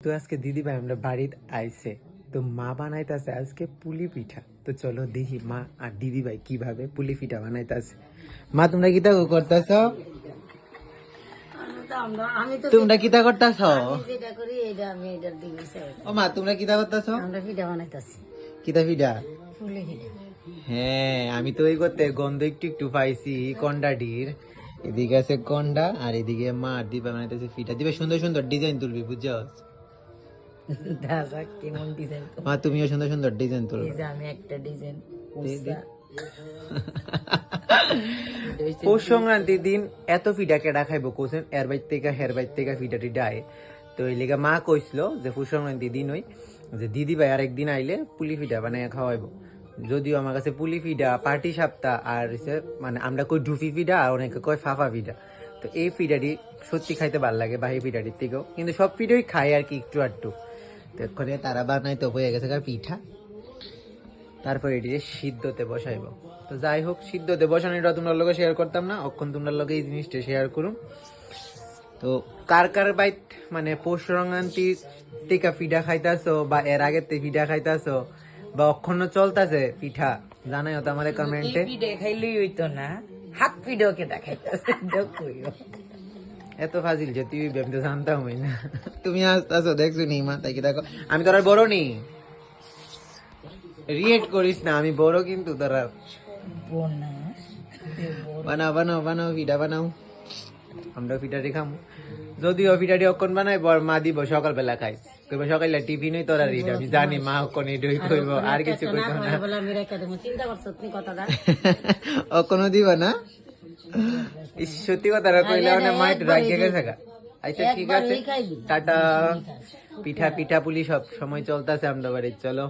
তো আজকে দিদি ভাই আমরা বাড়িতে আইছে, তো মা বানাইতেছে আজকে পুলি পিঠা। তো চলো দেখি মা আর দিদি ভাই কিভাবে পুলি পিঠা বানাইতেছে। মা তোমরা কিতা করতেছ? তোমরা কিতা করতেছ? ও মা তোমরা কিতা করতেছ? কিতা পিঠা? হ্যাঁ আমি তো ওই করতে গন্ধ একটু একটু পাইছি কন্ডাডির। এদিকে আছে কন্ডা আর এদিকে মা আর দিবা বানাইতেছে পিঠা। দিবা সুন্দর সুন্দর ডিজাইন তুলবি, বুঝছো? মা তুমিও সুন্দর সুন্দর ডিজাইন তুলবে। আমি একটা ডিজাইন পৌষ সংক্রান্তির দিন এত পিঠা কেডা খাইবো কোসেন, এর বাইর থেকে হের বাইর থেকে পিঠা টিঠা আয়। তো এই লেগে মা কইছিল যে পৌষ সংক্রান্তির দিন ওই যে দিদি ভাই আরেকদিন আইলে পুলি পিঠা বানাই খাওয়াইবো। যদিও আমার কাছে পুলি পিঠা পাটি সাপ্তাহ আর মানে আমরা কই ডুফি পিঠা আর অনেকে কয় ফাফা পিঠা। তো এই পিঠাটি সত্যি খাইতে ভালো লাগে বাহি পিঠাটির থেকেও, কিন্তু সব পিঠাই খাই আর কি একটু আধটু। তো এক্ষণে তারা বানাইতে হয়ে গেছে পিঠা, তারপর এটি সিদ্ধতে বসাইব। তো যাই হোক, সিদ্ধতে বসানোটা তোমরা লোকে শেয়ার করতাম না, অক্ষণ তোমরা লোকে এই জিনিসটা শেয়ার করুন। তো কার কার বাইট মানে পৌষ সংক্রান্তি টিকা পিঠা খাইতাছো বা এর আগের থেকে পিঠা খাইতাছো বা অক্ষণ চলতেছে পিঠা, জানাই হতো আমাদের কমেন্টে। পিঠে খাইলেই হইতো না, হাত পিঠেও কেটা খাইতেছে। এত ফাজিল যে তুই আমি তো জানতাম না। তুমি আসতেছো দেখছো নি মা, তাই কি দেখো আমি তোরা বড় নি, রিয়েক্ট করিস না, আমি বড় কিন্তু তোরা। বানাও বানাও বানাও পিঠা বানাও, আমরা পিঠাটি খাম। যদিও পিঠাটি অক্ষণ বানাই বর মা দিব সকালবেলা খাই, কইব সকালে টিফিন হই তোরা রিড। আমি জানি মা অক্ষণ এটাই কইব, আর কিছু কইব না। অক্ষণ দিব না, সত্যি কথা কইলে মানে মা একটু রাগিয়ে গেছে গা। আচ্ছা ঠিক আছে, টাটা। পিঠা পিঠা পুলি সব সময় চলতেছে আমরা বাড়ির, চলো।